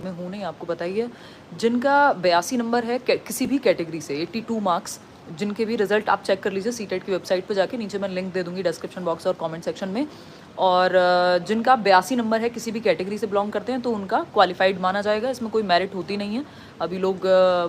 में हूँ नहीं, आपको पता ही है। जिनका 82 नंबर है किसी भी कैटेगरी से, 82 मार्क्स, जिनके भी रिजल्ट आप चेक कर लीजिए सीटेट की वेबसाइट पर जाके, नीचे मैं लिंक दे दूँगी डिस्क्रिप्शन बॉक्स और कमेंट सेक्शन में। और जिनका 82 नंबर है किसी भी कैटेगरी से बिलोंग करते हैं तो उनका क्वालिफाइड माना जाएगा। इसमें कोई मेरिट होती नहीं है। अभी लोग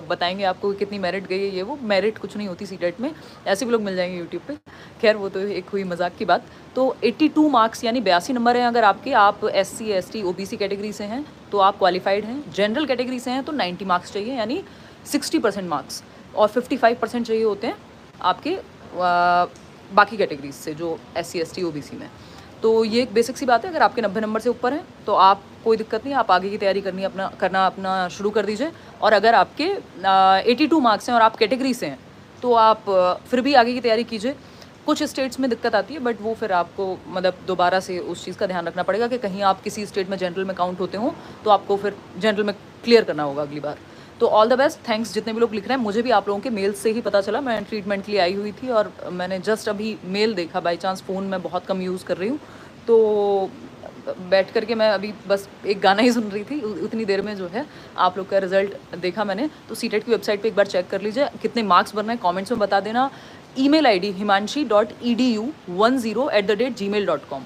बताएंगे आपको कितनी मेरिट गई है, ये वो मेरिट कुछ नहीं होती सीटेट में, ऐसे भी लोग मिल जाएंगे यूट्यूब पे। खैर वो तो एक हुई मजाक की बात। तो 82 मार्क्स यानी 82 नंबर हैं अगर आपके, आप SC ST OBC कैटेगरी से हैं तो आप क्वालिफाइड हैं। जनरल कैटेगरी से हैं तो 90 मार्क्स चाहिए यानी 60% मार्क्स, और 55% चाहिए होते हैं आपके बाकी कैटेगरीज से जो SC ST OBC में। तो ये एक बेसिक सी बात है। अगर आपके 90 नंबर से ऊपर हैं तो आप कोई दिक्कत नहीं, आप आगे की तैयारी करना अपना शुरू कर दीजिए। और अगर आपके 82 मार्क्स हैं और आप कैटेगरी से हैं तो आप फिर भी आगे की तैयारी कीजिए। कुछ स्टेट्स में दिक्कत आती है बट वो फिर आपको मतलब दोबारा से उस चीज़ का ध्यान रखना पड़ेगा कि कहीं आप किसी स्टेट में जनरल में काउंट होते हो तो आपको फिर जनरल में क्लियर करना होगा अगली बार। तो ऑल द बेस्ट, थैंक्स जितने भी लोग लिख रहे हैं। मुझे भी आप लोगों के मेल से ही पता चला, मैं ट्रीटमेंट के लिए आई हुई थी और मैंने जस्ट अभी मेल देखा बाई चांस। फ़ोन में बहुत कम यूज़ कर रही हूँ तो बैठ करके मैं अभी बस एक गाना ही सुन रही थी, उतनी देर में जो है आप लोग का रिजल्ट देखा मैंने। तो सीटेट की वेबसाइट पे एक बार चेक कर लीजिए कितने मार्क्स बन रहे हैं, कमेंट्स में बता देना। ईमेल आईडी himanshi.edu10@gmail.com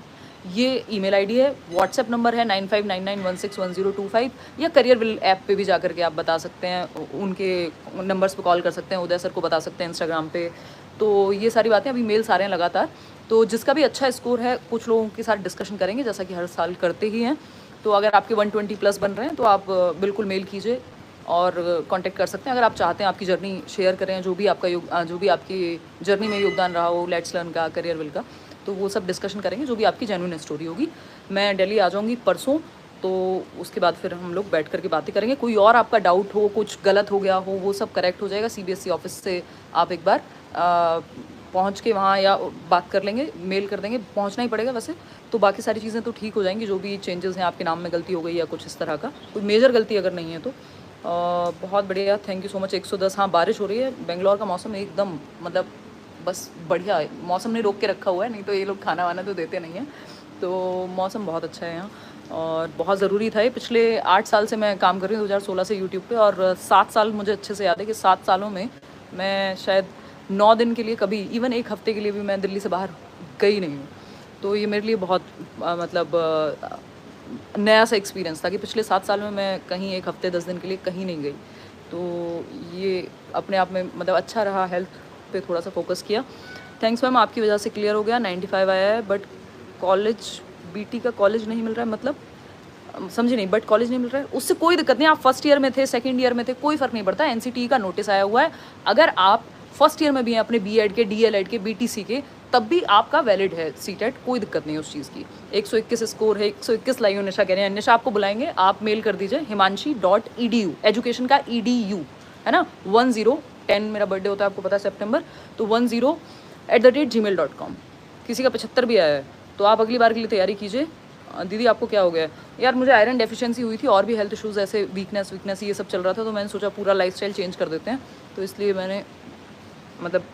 ये ईमेल आईडी है। व्हाट्सएप नंबर है 9599161025, या करियर विल ऐप पे भी जा करके आप बता सकते हैं, उनके नंबर्स पे कॉल कर सकते हैं, उदय सर को बता सकते हैं इंस्टाग्राम पे। तो ये सारी बातें अभी मेल्स आ रहे हैं लगातार। तो जिसका भी अच्छा स्कोर है कुछ लोगों के साथ डिस्कशन करेंगे जैसा कि हर साल करते ही हैं। तो अगर आपके 120 प्लस बन रहे हैं तो आप बिल्कुल मेल कीजिए और कांटेक्ट कर सकते हैं। अगर आप चाहते हैं आपकी जर्नी शेयर करें, जो भी आपकी जर्नी में योगदान रहा हो, लेट्स लर्न का, करियर विल का, तो वो सब डिस्कशन करेंगे जो भी आपकी जेन्युइन स्टोरी होगी। मैं दिल्ली आ जाऊँगी परसों, तो उसके बाद फिर हम लोग बैठ करके बातें करेंगे। कोई और आपका डाउट हो, कुछ गलत हो गया हो, वो सब करेक्ट हो जाएगा। CBSE ऑफिस से आप एक बार पहुंच के वहाँ या बात कर लेंगे, मेल कर देंगे, पहुंचना ही पड़ेगा वैसे। तो बाकी सारी चीज़ें तो ठीक हो जाएंगी। जो भी चेंजेस हैं, आपके नाम में गलती हो गई या कुछ इस तरह का, कोई मेजर गलती अगर नहीं है तो बहुत बढ़िया, थैंक यू सो मच। 110। हाँ, बारिश हो रही है। बेंगलोर का मौसम एकदम मतलब बस बढ़िया है, मौसम ने रोक के रखा हुआ है, नहीं तो ये लोग खाना वाना तो देते नहीं हैं। तो मौसम बहुत अच्छा है यहाँ और बहुत ज़रूरी था ये। पिछले 8 साल से मैं काम कर रही हूँ, 2016 से यूट्यूब पे, और 7 साल मुझे अच्छे से याद है कि 7 सालों में मैं शायद 9 दिन के लिए, कभी इवन एक हफ्ते के लिए भी मैं दिल्ली से बाहर गई नहीं हूँ। तो ये मेरे लिए बहुत नया सा एक्सपीरियंस था कि पिछले 7 साल में मैं कहीं एक हफ्ते 10 दिन के लिए कहीं नहीं गई। तो ये अपने आप में मतलब अच्छा रहा। हेल्थ पे थोड़ा सा फोकस किया। थैंक्स मैम, आपकी वजह से क्लियर हो गया। 95 आया है बट कॉलेज, BT का कॉलेज नहीं मिल रहा है, मतलब समझे नहीं। बट कॉलेज नहीं मिल रहा है, उससे कोई दिक्कत नहीं। आप फर्स्ट ईयर में थे, सेकंड ईयर में थे, कोई फ़र्क नहीं पड़ता। NCTE का नोटिस आया हुआ है। अगर आप फर्स्ट ईयर में भी हैं अपने B.Ed के, DLED के, BTC के, तब भी आपका वैलिड है सीटेट, कोई दिक्कत नहीं है उस चीज़ की। 121 स्कोर है, 121 लाइव। निशा कह रहे हैं, निशा आपको बुलाएंगे, आप मेल कर दीजिए himanshi.edu, एजुकेशन का EDU है ना। 10 मेरा बर्थडे होता है, आपको पता है, सितंबर। तो 10@gmail.com। किसी का 75 भी आया है तो आप अगली बार के लिए तैयारी कीजिए। दीदी आपको क्या हो गया? यार मुझे आयरन डेफिशिएंसी हुई थी और भी हेल्थ इश्यूज़ ऐसे, वीकनेस ये सब चल रहा था, तो मैंने सोचा पूरा लाइफस्टाइल चेंज कर देते हैं। तो इसलिए मैंने मतलब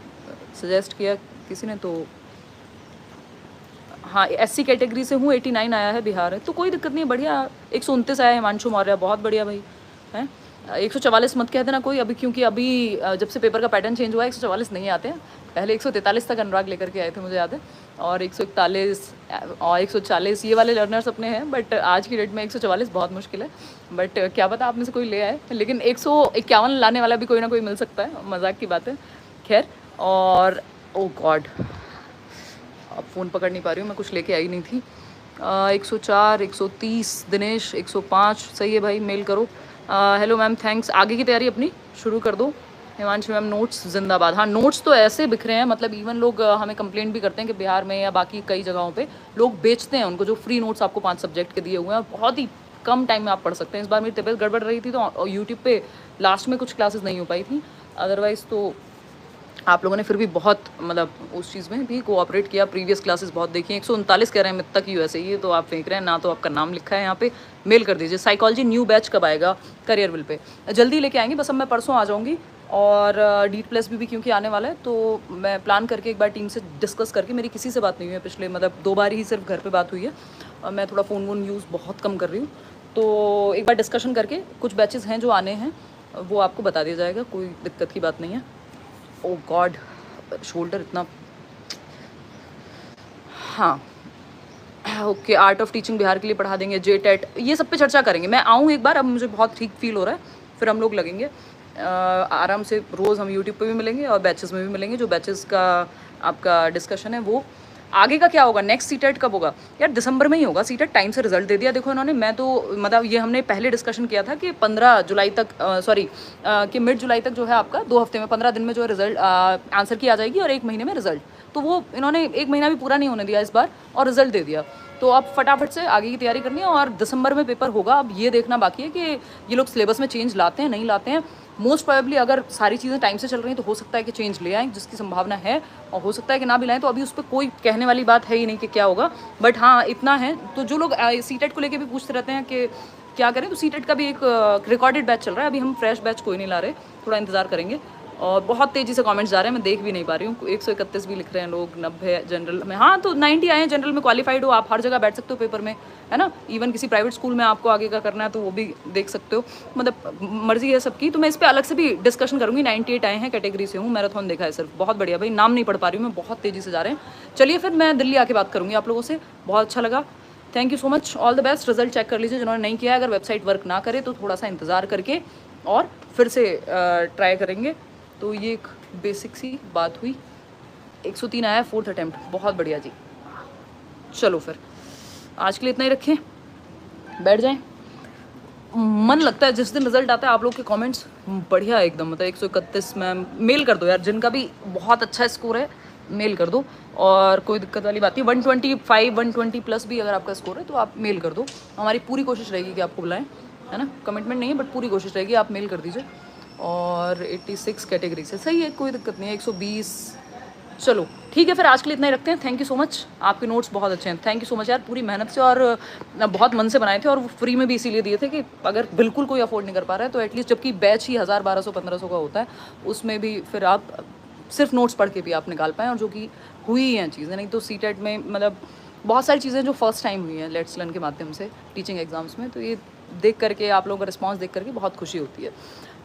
सजेस्ट किया किसी ने। तो हाँ, SC कैटेगरी से हूँ, 89 आया है, बिहार है, तो कोई दिक्कत नहीं है, बढ़िया। 129 आया है हिमांशु मौर्य, बहुत बढ़िया भाई है। 144 मत कह देना कोई अभी, क्योंकि अभी जब से पेपर का पैटर्न चेंज हुआ है 144 नहीं आते हैं। पहले 143 तक अनुराग लेकर के आए थे, मुझे याद है, और 141 और 140 ये वाले लर्नर्स अपने हैं। बट आज की डेट में 144 बहुत मुश्किल है। बट क्या पता आप में से कोई ले आए, लेकिन 151 लाने वाला भी कोई ना कोई मिल सकता है, मजाक की बात है। खैर, और ओ गॉड, अब फ़ोन पकड़ नहीं पा रही हूँ, मैं कुछ लेके आई नहीं थी। 104, 130, दिनेश 105, सही है भाई, मेल करो। Hello ma'am, thanks. आगे की तैयारी अपनी शुरू कर दो। हिमांशु मैम, नोट्स जिंदाबाद। हाँ, नोट्स तो ऐसे बिखरे हैं, मतलब इवन लोग हमें कंप्लेंट भी करते हैं कि बिहार में या बाकी कई जगहों पे लोग बेचते हैं उनको, जो फ्री नोट्स आपको 5 सब्जेक्ट के दिए हुए हैं, बहुत ही कम टाइम में आप पढ़ सकते हैं। इस बार मेरी तबीयत गड़बड़ रही थी तो यूट्यूब पे लास्ट में कुछ क्लासेस नहीं हो पाई थी, अदरवाइज़ तो आप लोगों ने फिर भी बहुत मतलब उस चीज़ में भी कोऑपरेट किया। प्रीवियस क्लासेस बहुत देखी। 139 कह रहे हैं मित्ता की USA, ये तो आप फेंक रहे हैं ना, तो आपका नाम लिखा है यहाँ पे। मेल कर दीजिए। साइकोलॉजी न्यू बैच कब आएगा? करियर विल पे जल्दी लेके आएंगे, बस अब मैं परसों आ जाऊँगी। और DEET+ भी क्योंकि आने वाला है, तो मैं प्लान करके एक बार टीम से डिस्कस करके, मेरी किसी से बात नहीं हुई है पिछले मतलब 2 बार ही सिर्फ घर पर बात हुई है, और मैं थोड़ा फ़ोन वोन यूज़ बहुत कम कर रही हूँ। तो एक बार डिस्कशन करके कुछ बैचेस हैं जो आने हैं वो आपको बता दिया जाएगा, कोई दिक्कत की बात नहीं है। ओ गॉड, शोल्डर इतना, हाँ okay. Art of teaching Bihar के लिए पढ़ा देंगे, जे टेट, ये सब पे चर्चा करेंगे। मैं आऊँ एक बार, अब मुझे बहुत ठीक फील हो रहा है, फिर हम लोग लगेंगे आराम से। रोज़ हम यूट्यूब पे भी मिलेंगे और बैचेस में भी मिलेंगे। जो बैचेस का आपका डिस्कशन है वो आगे का क्या होगा, नेक्स्ट सीटेट कब होगा यार, दिसंबर में ही होगा। सीटेट टाइम से रिजल्ट दे दिया देखो इन्होंने। मैं तो मतलब ये हमने पहले डिस्कशन किया था कि 15 जुलाई तक कि मिड जुलाई तक जो है आपका 2 हफ्ते में 15 दिन में जो है रिजल्ट आंसर की आ जाएगी और 1 महीने में रिजल्ट। तो वो इन्होंने 1 महीना भी पूरा नहीं होने दिया इस बार और रिजल्ट दे दिया। तो आप फटाफट से आगे की तैयारी करनी है और दिसंबर में पेपर होगा। अब ये देखना बाकी है कि ये लोग सिलेबस में चेंज लाते हैं नहीं लाते हैं। मोस्ट प्रोबेबली अगर सारी चीज़ें टाइम से चल रही हैं तो हो सकता है कि चेंज ले आएँ, जिसकी संभावना है, और हो सकता है कि ना भी लाएँ। तो अभी उस पर कोई कहने वाली बात है ही नहीं कि क्या होगा, बट हाँ इतना है। तो जो लोग सीटेट को लेके भी पूछते रहते हैं कि क्या करें, तो सीटेट का भी एक रिकॉर्डेड बैच चल रहा है। अभी हम फ्रेश बैच कोई नहीं ला रहे, थोड़ा इंतजार करेंगे। और बहुत तेज़ी से कमेंट्स जा रहे हैं, मैं देख भी नहीं पा रही हूँ। 131 भी लिख रहे हैं लोग, 90 जनरल में। हाँ तो 90 आए हैं जनरल में, क्वालिफाइड हो आप, हर जगह बैठ सकते हो पेपर में, है ना। इवन किसी प्राइवेट स्कूल में आपको आगे का करना है तो वो भी देख सकते हो, मतलब मर्जी है सबकी। तो मैं इस पर अलग से भी डिस्कशन करूँगी। 98 आए हैं, कैटेगरी से हूँ, मैराथन देखा है सिर्फ, बहुत बढ़िया भाई। नाम नहीं पढ़ पा रही हूँ मैं, बहुत तेज़ी से जा रहे हैं। चलिए फिर मैं दिल्ली आके बात करूँगी आप लोगों से, बहुत अच्छा लगा। Thank you so much, all the best. Result check कर लीजिए जिन्होंने नहीं किया। अगर वेबसाइट वर्क ना करे तो थोड़ा सा इंतज़ार करके और फिर से ट्राई करेंगे। तो ये एक बेसिक सी बात हुई। 103 आया, 4th अटैम्प्ट, बहुत बढ़िया जी। चलो फिर आज के लिए इतना ही रखें, बैठ जाएं। मन लगता है जिस दिन रिजल्ट आता है आप लोग के कमेंट्स बढ़िया एकदम, मतलब 131 मैम मेल कर दो यार, जिनका भी बहुत अच्छा स्कोर है मेल कर दो। और कोई दिक्कत वाली बात नहीं, 125 120 प्लस भी अगर आपका स्कोर है तो आप मेल कर दो। हमारी पूरी कोशिश रहेगी कि आपको बुलाएं, है ना। कमिटमेंट नहीं है बट पूरी कोशिश रहेगी, आप मेल कर दीजिए। और 86 कैटेगरी से सही है, कोई दिक्कत नहीं है। 120, चलो ठीक है फिर आज के लिए इतना ही रखते हैं। थैंक यू सो मच, आपके नोट्स बहुत अच्छे हैं। थैंक यू सो मच यार, पूरी मेहनत से और बहुत मन से बनाए थे, और वो फ्री में भी इसीलिए दिए थे कि अगर बिल्कुल कोई अफोर्ड नहीं कर पा रहा है तो एटलीस्ट, जबकि बैच ही 1000 1200 1500 का होता है, उसमें भी फिर आप सिर्फ नोट्स पढ़ के भी आप निकाल पाएँ, और जो कि हुई हैं चीज़ें। नहीं तो सीटेट में मतलब बहुत सारी चीज़ें जो फर्स्ट टाइम हुई हैं लेट्स लर्न के माध्यम से टीचिंग एग्जाम्स में, तो ये देख करके, आप लोगों का रिस्पॉन्स देख करके बहुत खुशी होती है।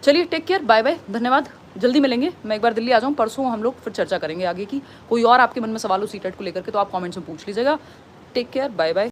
चलिए टेक केयर, बाय बाय, धन्यवाद। जल्दी मिलेंगे, मैं एक बार दिल्ली आ जाऊँ, परसों हम लोग फिर चर्चा करेंगे आगे की। कोई और आपके मन में सवाल हो सीटेट को लेकर के तो आप कमेंट्स में पूछ लीजिएगा। Take care, bye bye.